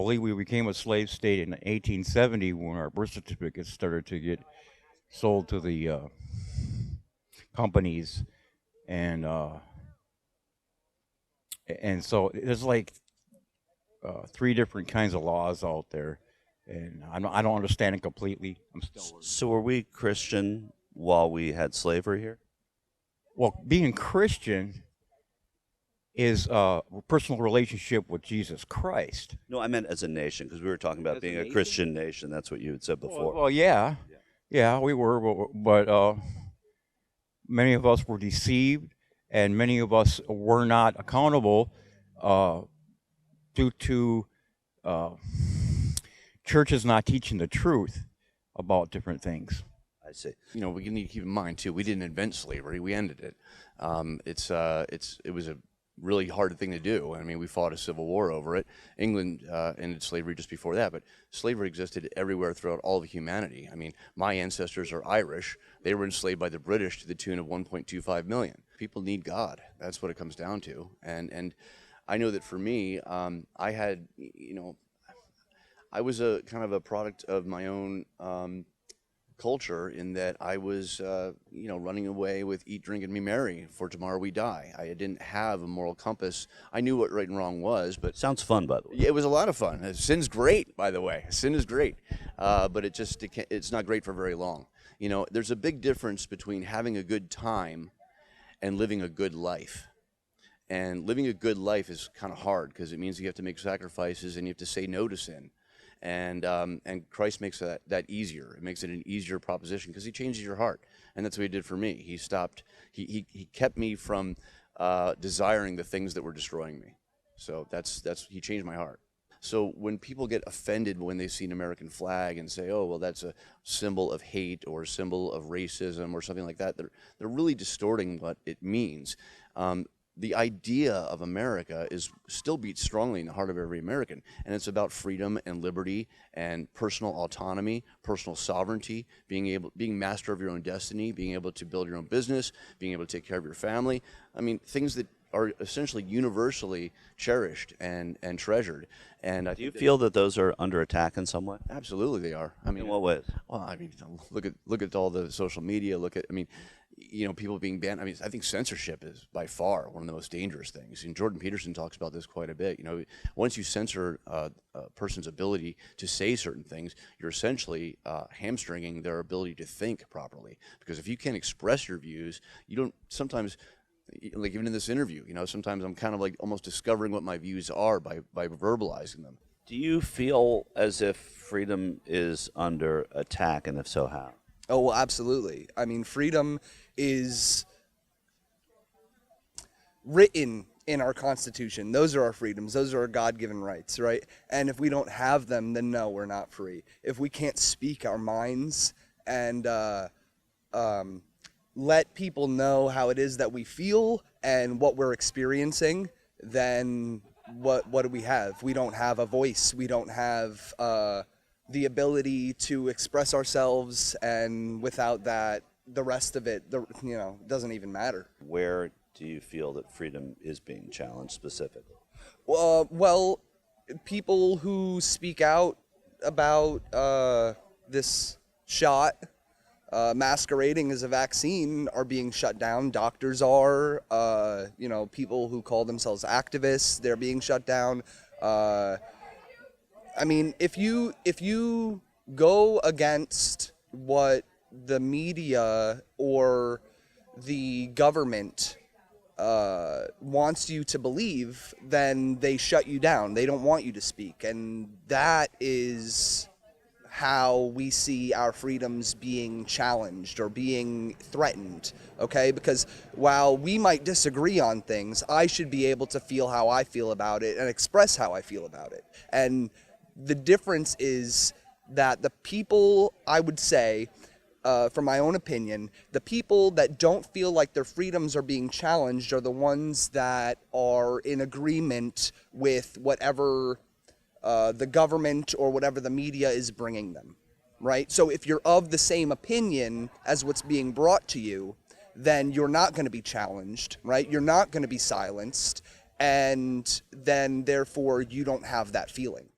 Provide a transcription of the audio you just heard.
believe we became a slave state in 1870 when our birth certificates started to get sold to the companies, and so there's like three different kinds of laws out there, and I don't understand it completely. I'm still learning. So were we Christian while we had slavery here? Well, being Christian is a personal relationship with Jesus Christ. No, I meant as a nation, because we were talking about As a being a nation? Christian nation. That's what you had said before. Well, yeah, we were, but many of us were deceived, and many of us were not accountable due to churches not teaching the truth about different things. I see. You know, we need to keep in mind too, we didn't invent slavery, we ended it. It was a really hard thing to do. I mean, we fought a civil war over it. England ended slavery just before that, but slavery existed everywhere throughout all of humanity. I mean, my ancestors are Irish. They were enslaved by the British to the tune of 1.25 million. People need God. That's what it comes down to. And I know that for me, I had, you know, I was a kind of a product of my own culture, in that I was, you know, running away with eat, drink, and be merry, for tomorrow we die. I didn't have a moral compass. I knew what right and wrong was, but Sounds fun, by the way. it was a lot of fun. Sin's great, by the way. Sin is great, but it's not great for very long. You know, there's a big difference between having a good time and living a good life. And living a good life is kind of hard, because it means you have to make sacrifices and you have to say no to sin. And Christ makes that easier. It makes it an easier proposition, because he changes your heart, and that's what he did for me. He stopped. He kept me from desiring the things that were destroying me. So he changed my heart. So when people get offended when they see an American flag and say, "Oh, well, that's a symbol of hate or a symbol of racism or something like that," they're really distorting what it means. The idea of America still beats strongly in the heart of every American, and it's about freedom and liberty and personal autonomy, personal sovereignty, being master of your own destiny, being able to build your own business, being able to take care of your family. I mean, things that are essentially universally cherished and treasured. And Do you feel that those are under attack in some way? absolutely they are. I mean, In what ways? well, I mean, look at all the social media. I mean, you know, people being banned. I mean, I think censorship is by far one of the most dangerous things. And Jordan Peterson talks about this quite a bit. You know, once you censor a person's ability to say certain things, you're essentially hamstringing their ability to think properly. Because if you can't express your views, you don't sometimes. Like even in this interview, you know, sometimes I'm kind of like almost discovering what my views are by verbalizing them. Do you feel as if freedom is under attack, and if so, how? Oh, well, absolutely. I mean, freedom is written in our Constitution. Those are our freedoms. Those are our God-given rights, right? And if we don't have them, then no, we're not free. If we can't speak our minds and let people know how it is that we feel and what we're experiencing, then what do we have? We don't have a voice. We don't have the ability to express ourselves, and without that, the rest of it, doesn't even matter. Where do you feel that freedom is being challenged specifically? Well, people who speak out about this shot masquerading as a vaccine are being shut down. Doctors are, people who call themselves activists, they're being shut down. I mean, if you go against what the media or the government wants you to believe, then they shut you down. They don't want you to speak. And that is how we see our freedoms being challenged or being threatened, okay? Because while we might disagree on things, I should be able to feel how I feel about it and express how I feel about it. And the difference is that the people, I would say, from my own opinion, the people that don't feel like their freedoms are being challenged are the ones that are in agreement with whatever the government or whatever the media is bringing them, right? So if you're of the same opinion as what's being brought to you, then you're not going to be challenged, right? You're not going to be silenced, and then therefore you don't have that feeling.